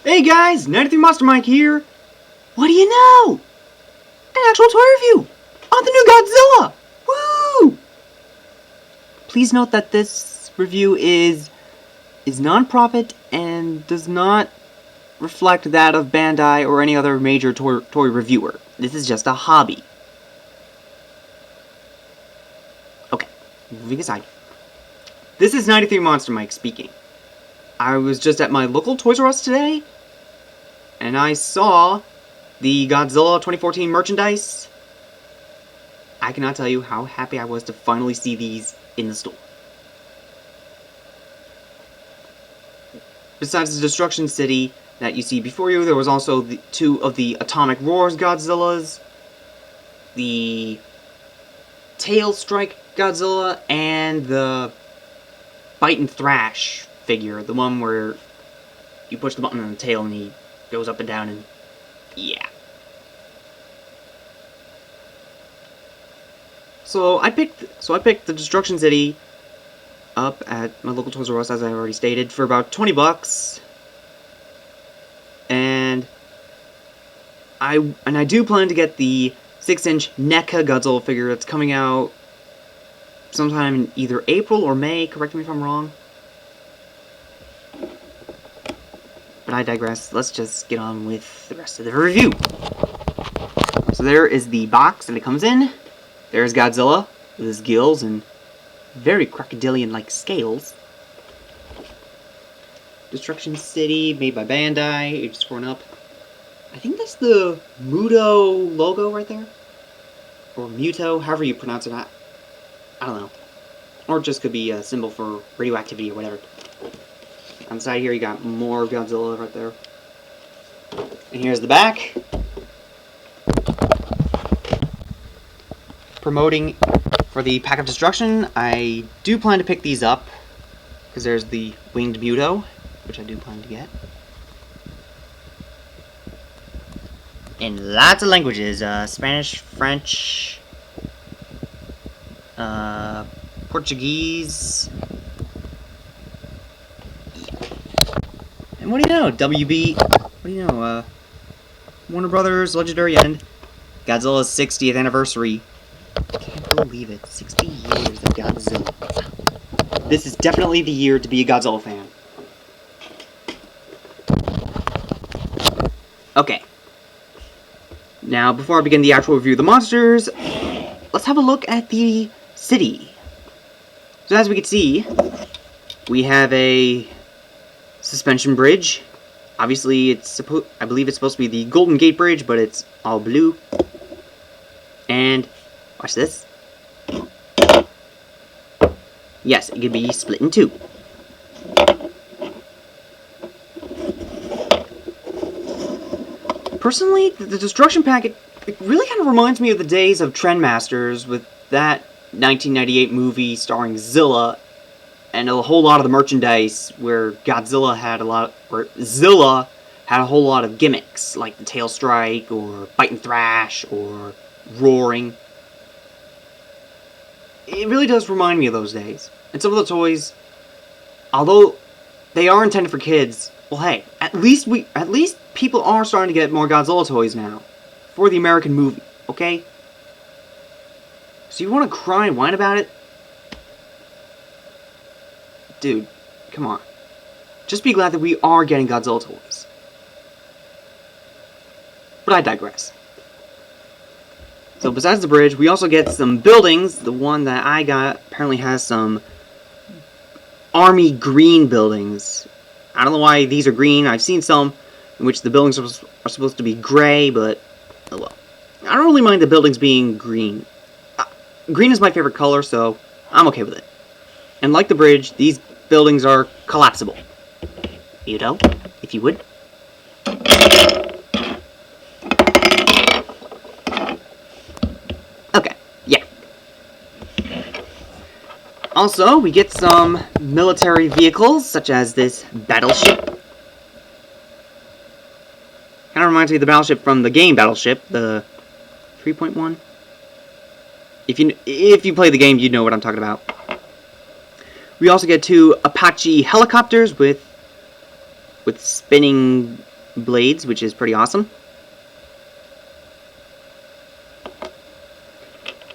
Hey guys, 93 Monster Mike here. What do you know? An actual toy review on the new Godzilla. Woo! Please note that this review is non-profit and does not reflect that of Bandai or any other major toy reviewer. This is just a hobby. Okay, moving aside. This is 93 Monster Mike speaking. I was just at my local Toys R Us today, and I saw the Godzilla 2014 merchandise. I cannot tell you how happy I was to finally see these in the store. Besides the Destruction City that you see before you, there was also the two of the Atomic Roars Godzillas, the Tail Strike Godzilla, and the Bite and Thrash figure, the one where you push the button on the tail and he goes up and down, and yeah. So I picked the Destruction City up at my local Toys R Us, as I already stated, for about 20 bucks. And I do plan to get the 6-inch NECA Godzilla figure that's coming out sometime in either April or May, correct me if I'm wrong. But I digress. Let's just get on with the rest of the review. So there is the box that it comes in. There's Godzilla with his gills and very crocodilian-like scales. Destruction City, made by Bandai, ages 4 and up. I think that's the Muto logo right there. Or Muto, however you pronounce it. I don't know. Or it just could be a symbol for radioactivity or whatever. On the side here, you got more Godzilla right there. And here's the back. Promoting for the Pack of Destruction, I do plan to pick these up, because there's the Winged Muto, which I do plan to get. In lots of languages, Spanish, French, Portuguese. And what do you know? WB, what do you know? Warner Brothers, Legendary, and Godzilla's 60th anniversary. I can't believe it. 60 years of Godzilla. This is definitely the year to be a Godzilla fan. Okay. Now, before I begin the actual review of the monsters, let's have a look at the city. So as we can see, we have a suspension bridge. Obviously, I believe it's supposed to be the Golden Gate Bridge, but it's all blue. And watch this. Yes, it can be split in two. Personally, the Destruction Pack, it really kind of reminds me of the days of Trendmasters with that 1998 movie starring Zilla, and a whole lot of the merchandise where Zilla had a whole lot of gimmicks, like the Tail Strike, or Bite and Thrash, or Roaring. It really does remind me of those days. And some of the toys, although they are intended for kids, well hey, at least people are starting to get more Godzilla toys now for the American movie, okay? So you want to cry and whine about it? Dude, come on. Just be glad that we are getting Godzilla toys. But I digress. So besides the bridge, we also get some buildings. The one that I got apparently has some army green buildings. I don't know why these are green. I've seen some in which the buildings are supposed to be gray, but oh well. I don't really mind the buildings being green. Green is my favorite color, so I'm okay with it. And like the bridge, these buildings are collapsible. Muto, if you would. Okay, yeah. Also, we get some military vehicles, such as this battleship. Kind of reminds me of the battleship from the game Battleship, the 3.1. If you play the game, you know what I'm talking about. We also get two Apache helicopters with spinning blades, which is pretty awesome.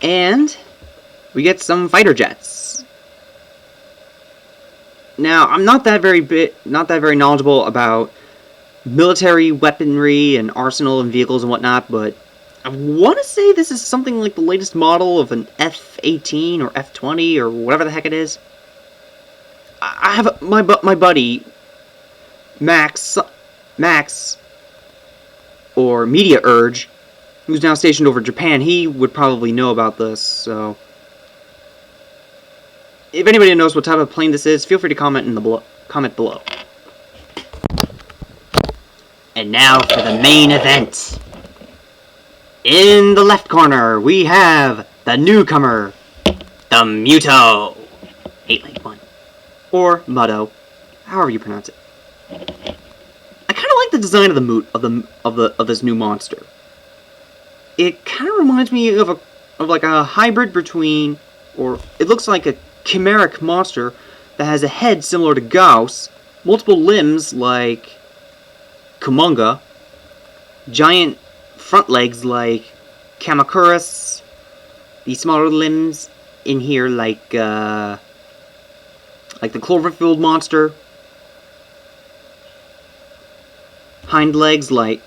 And we get some fighter jets. Now, I'm not that very knowledgeable about military weaponry and arsenal and vehicles and whatnot, but I want to say this is something like the latest model of an F-18 or F-20 or whatever the heck it is. I have my buddy Max, or Media Urge, who's now stationed over in Japan. He would probably know about this, so if anybody knows what type of plane this is, feel free to comment in the comment below. And now for the main event. In the left corner, we have the newcomer, the Muto, 8-legged one, or Mutto, however you pronounce it. I kind of like the design of this new monster. It kind of reminds me of like a hybrid between, or it looks like a chimeric monster that has a head similar to Gauss, multiple limbs like Kumonga, giant front legs like Kamacuras, the smaller limbs in here like the Cloverfield monster, hind legs like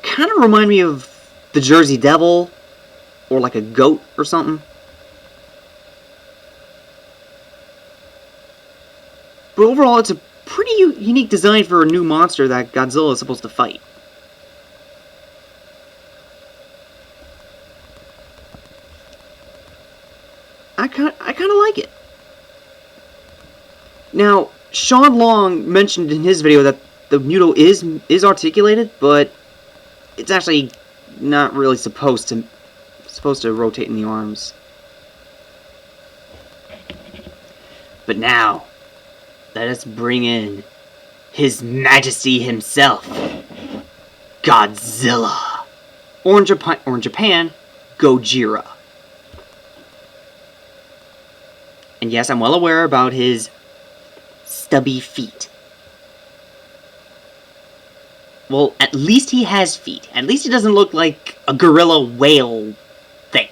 kind of remind me of the Jersey Devil or like a goat or something. But overall, it's a pretty unique design for a new monster that Godzilla is supposed to fight. I kind of like it. Now, Sean Long mentioned in his video that the Muto is articulated, but it's actually not really supposed to rotate in the arms. But now, let us bring in His Majesty himself, Godzilla. Or in Japan, Gojira. And yes, I'm well aware about his stubby feet. Well, at least he has feet. At least he doesn't look like a gorilla whale thing.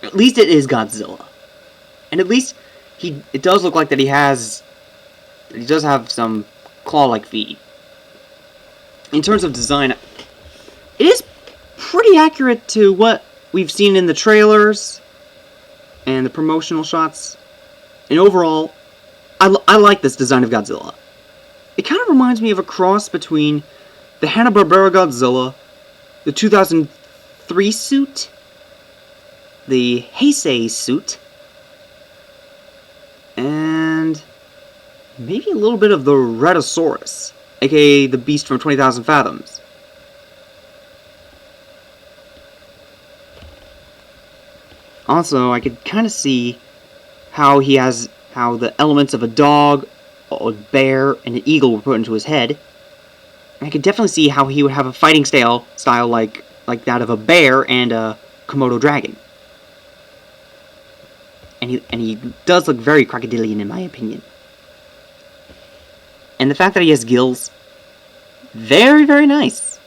At least it is Godzilla. And at least it does look like that he does have some claw-like feet. In terms of design, it is pretty accurate to what we've seen in the trailers and the promotional shots. And overall, I like this design of Godzilla. It kind of reminds me of a cross between the Hanna-Barbera Godzilla, the 2003 suit, the Heisei suit, and maybe a little bit of the Rhedosaurus, aka the beast from 20,000 Fathoms. Also, I could kind of see how the elements of a dog, a bear, and an eagle were put into his head. And I could definitely see how he would have a fighting style like that of a bear and a Komodo dragon. And he does look very crocodilian in my opinion. And the fact that he has gills, very, very nice.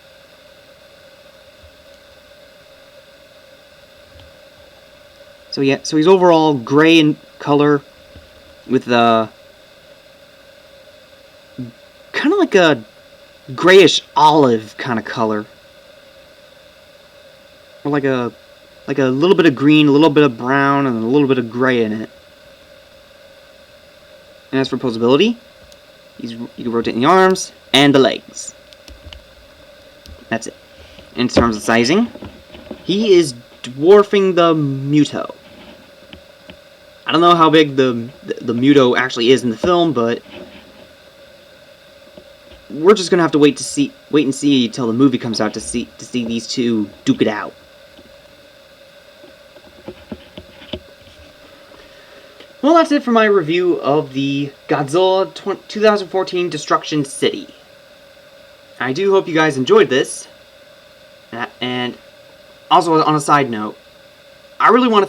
So yeah, so he's overall gray in color with kind of like a grayish olive kind of color. Or like a little bit of green, a little bit of brown, and a little bit of gray in it. And as for posability, you can rotate the arms and the legs. That's it. In terms of sizing, he is dwarfing the Muto. I don't know how big the Muto actually is in the film, but we're just gonna have to wait and see till the movie comes out to see these two duke it out. Well, that's it for my review of the Godzilla 2014 Destruction City. I do hope you guys enjoyed this. And also, on a side note, I really want to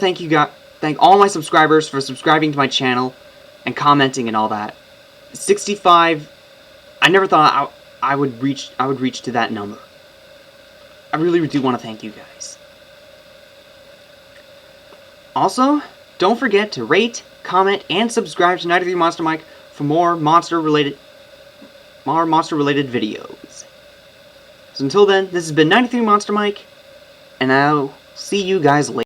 thank all my subscribers for subscribing to my channel and commenting and all that. 65. I never thought I would reach to that number. I really do want to thank you guys. Also, don't forget to rate, comment, and subscribe to 93 Monster Mike for more monster related videos. So until then, this has been 93 Monster Mike, and I'll see you guys later.